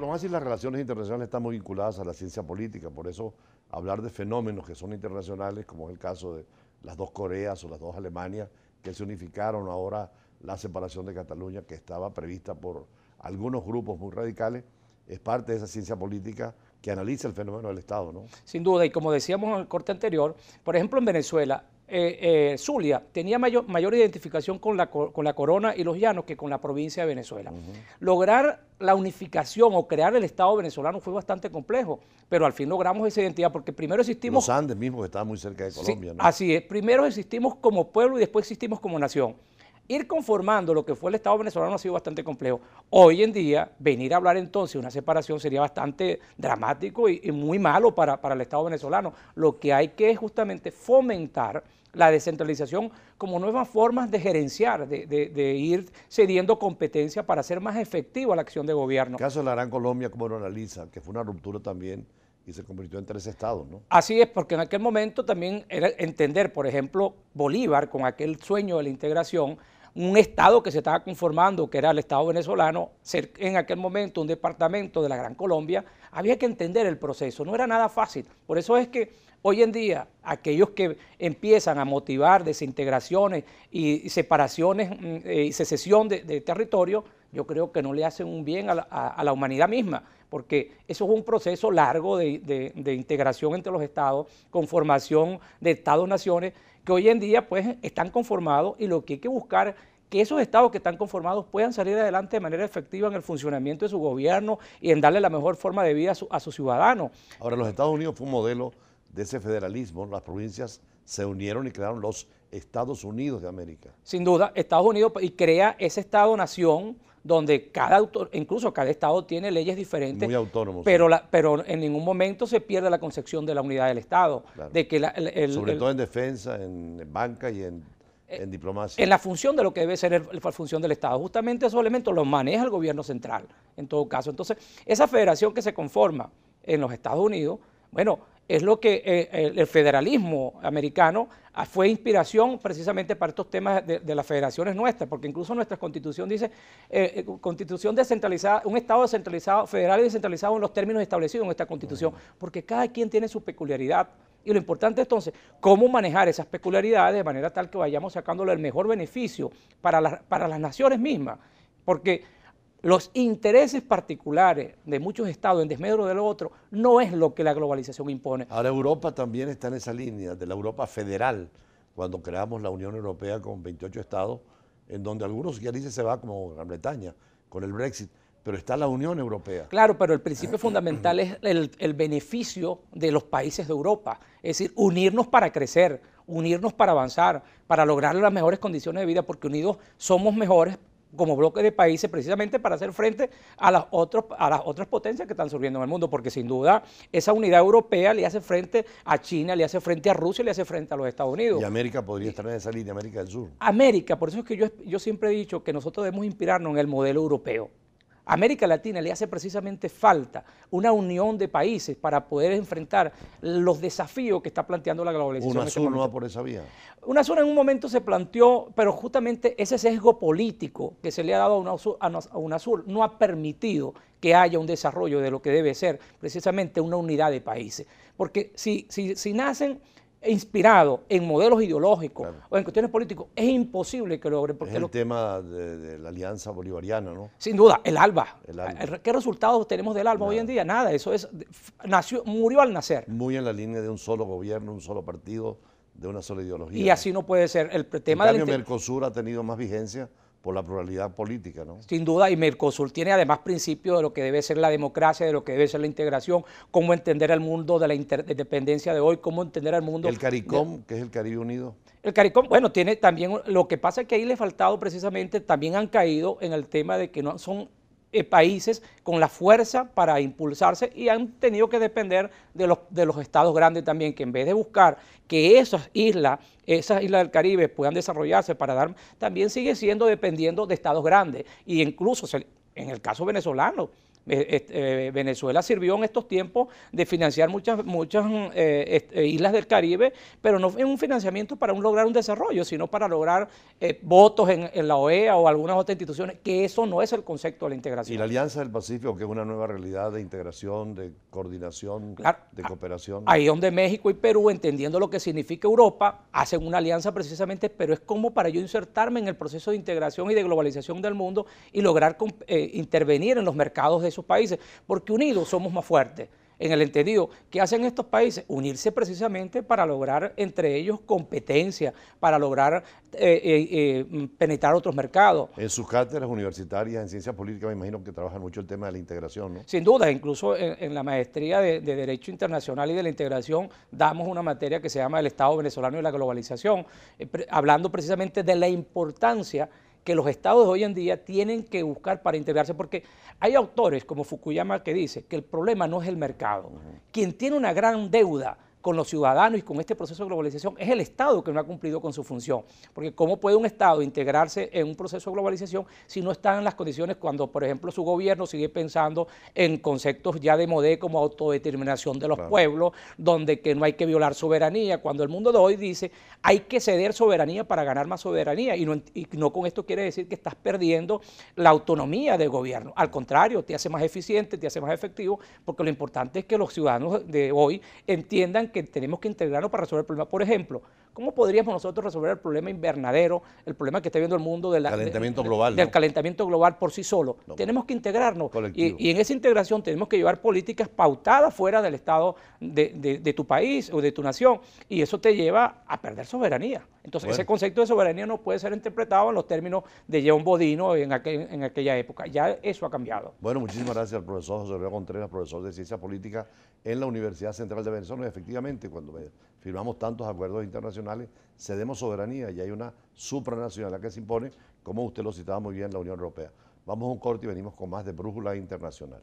diplomacia y las relaciones internacionales están muy vinculadas a la ciencia política, por eso hablar de fenómenos que son internacionales, como es el caso de las dos Coreas o las dos Alemanias, que se unificaron ahora la separación de Cataluña, que estaba prevista por algunos grupos muy radicales, es parte de esa ciencia política que analiza el fenómeno del Estado, ¿no? Sin duda, y como decíamos en el corte anterior, por ejemplo en Venezuela, Zulia tenía mayor identificación con la corona y los llanos que con la provincia de Venezuela. Lograr la unificación o crear el Estado venezolano fue bastante complejo, pero al fin logramos esa identidad porque primero existimos... Los Andes mismo, que estaban muy cerca de Colombia, sí, ¿no? así es, primero existimos como pueblo y después existimos como nación. Ir conformando lo que fue el Estado venezolano ha sido bastante complejo. Hoy en día, venir a hablar entonces de una separación sería bastante dramático y muy malo para el Estado venezolano. Lo que hay que es justamente fomentar la descentralización como nuevas formas de gerenciar, de ir cediendo competencia para hacer más efectiva la acción de gobierno. El caso de la Gran Colombia, ¿cómo lo analiza? Que fue una ruptura también y se convirtió en 3 estados, ¿no? Así es, porque en aquel momento también era entender, por ejemplo, Bolívar con aquel sueño de la integración, un estado que se estaba conformando, que era el Estado venezolano, ser en aquel momento un departamento de la Gran Colombia, había que entender el proceso, no era nada fácil. Por eso es que hoy en día aquellos que empiezan a motivar desintegraciones y separaciones y secesión de territorio, yo creo que no le hacen un bien a la humanidad misma, porque eso es un proceso largo de integración entre los estados, conformación de estados-naciones, que hoy en día pues están conformados y lo que hay que buscar que esos estados que están conformados puedan salir adelante de manera efectiva en el funcionamiento de su gobierno y en darle la mejor forma de vida a sus ciudadanos. Ahora, los Estados Unidos fue un modelo de ese federalismo, las provincias se unieron y crearon los Estados Unidos de América. Sin duda, Estados Unidos y crea ese estado-nación donde incluso cada estado tiene leyes diferentes, muy autónomos, pero, sí. pero en ningún momento se pierde la concepción de la unidad del Estado. Claro. De que sobre todo en defensa, en banca y en diplomacia. En la función de lo que debe ser la función del Estado. Justamente esos elementos los maneja el gobierno central, en todo caso. Entonces, esa federación que se conforma en los Estados Unidos, bueno, es lo que el federalismo americano fue inspiración precisamente para estos temas de las federaciones nuestras, porque incluso nuestra Constitución dice Constitución descentralizada, un Estado descentralizado, federal y descentralizado en los términos establecidos en esta Constitución, porque cada quien tiene su peculiaridad. Y lo importante entonces, cómo manejar esas peculiaridades de manera tal que vayamos sacándole el mejor beneficio para las naciones mismas, porque los intereses particulares de muchos estados en desmedro de los otros no es lo que la globalización impone. Ahora Europa también está en esa línea de la Europa federal, cuando creamos la Unión Europea con 28 estados, en donde algunos ya dicen se va como Gran Bretaña con el Brexit, pero está la Unión Europea. Claro, pero el principio fundamental es el beneficio de los países de Europa, es decir, unirnos para crecer, unirnos para avanzar, para lograr las mejores condiciones de vida, porque unidos somos mejores como bloque de países precisamente para hacer frente a las otras potencias que están surgiendo en el mundo, porque sin duda esa unidad europea le hace frente a China, le hace frente a Rusia, le hace frente a los Estados Unidos. Y América podría estar en esa línea, América del Sur. América, por eso es que yo siempre he dicho que nosotros debemos inspirarnos en el modelo europeo. América Latina le hace precisamente falta una unión de países para poder enfrentar los desafíos que está planteando la globalización. UNASUR no va por esa vía. UNASUR en un momento se planteó, pero justamente ese sesgo político que se le ha dado a UNASUR no ha permitido que haya un desarrollo de lo que debe ser precisamente una unidad de países. Porque si nacen inspirado en modelos ideológicos, claro, o en cuestiones políticas, es imposible que logren. Porque es el tema de la alianza bolivariana, ¿no? Sin duda, el ALBA. El ALBA. ¿Qué resultados tenemos del ALBA hoy en día? Nada, eso murió al nacer. Muy en la línea de un solo gobierno, un solo partido, de una sola ideología. Y así no puede ser. El tema en cambio, Mercosur ha tenido más vigencia por la pluralidad política, ¿no? Sin duda, y Mercosur tiene además principios de lo que debe ser la democracia, de lo que debe ser la integración, cómo entender el mundo de la interdependencia de hoy, cómo entender el mundo... El CARICOM, que es el Caribe Unido. El CARICOM, bueno, tiene también, lo que pasa es que ahí le ha faltado precisamente, también han caído en el tema de que no son países con la fuerza para impulsarse y han tenido que depender de los estados grandes también, que en vez de buscar que esas islas del Caribe puedan desarrollarse para dar, también sigue siendo dependiendo de estados grandes. Y incluso en el caso venezolano, Venezuela sirvió en estos tiempos de financiar muchas islas del Caribe, pero no es un financiamiento para lograr un desarrollo, sino para lograr votos en la OEA o algunas otras instituciones, que eso no es el concepto de la integración. Y la Alianza del Pacífico, que es una nueva realidad de integración, de coordinación, claro, de cooperación. Ahí donde México y Perú, entendiendo lo que significa Europa, hacen una alianza precisamente, pero es como para yo insertarme en el proceso de integración y de globalización del mundo y lograr intervenir en los mercados de esos países, porque unidos somos más fuertes. En el entendido, ¿qué hacen estos países? Unirse precisamente para lograr entre ellos competencia, para lograr penetrar otros mercados. En sus cátedras universitarias en ciencias políticas me imagino que trabajan mucho el tema de la integración, ¿no? Sin duda, incluso en la maestría de Derecho Internacional y de la Integración damos una materia que se llama el Estado venezolano y la globalización, hablando precisamente de la importancia que los estados de hoy en día tienen que buscar para integrarse, porque hay autores como Fukuyama que dice que el problema no es el mercado. Quien tiene una gran deuda con los ciudadanos y con este proceso de globalización es el Estado que no ha cumplido con su función. Porque ¿cómo puede un Estado integrarse en un proceso de globalización si no está en las condiciones cuando, por ejemplo, su gobierno sigue pensando en conceptos ya de modé como autodeterminación de los pueblos, donde que no hay que violar soberanía, cuando el mundo de hoy dice hay que ceder soberanía para ganar más soberanía y no con esto quiere decir que estás perdiendo la autonomía del gobierno. Al contrario, te hace más eficiente, te hace más efectivo, porque lo importante es que los ciudadanos de hoy entiendan que tenemos que integrarnos para resolver el problema. Por ejemplo, ¿cómo podríamos nosotros resolver el problema invernadero, el problema que está viendo el mundo del calentamiento global, del calentamiento global por sí solo? No, tenemos que integrarnos y en esa integración tenemos que llevar políticas pautadas fuera del estado de tu país o de tu nación, y eso te lleva a perder soberanía. Entonces ese concepto de soberanía no puede ser interpretado en los términos de León Bodino en aquella época. Ya eso ha cambiado. Bueno, muchísimas gracias al profesor José Luis Contreras, profesor de Ciencia Política en la Universidad Central de Venezuela. Y efectivamente, cuando firmamos tantos acuerdos internacionales, cedemos soberanía y hay una supranacionalidad que se impone, como usted lo citaba muy bien, la Unión Europea. Vamos a un corte y venimos con más de Brújula Internacional.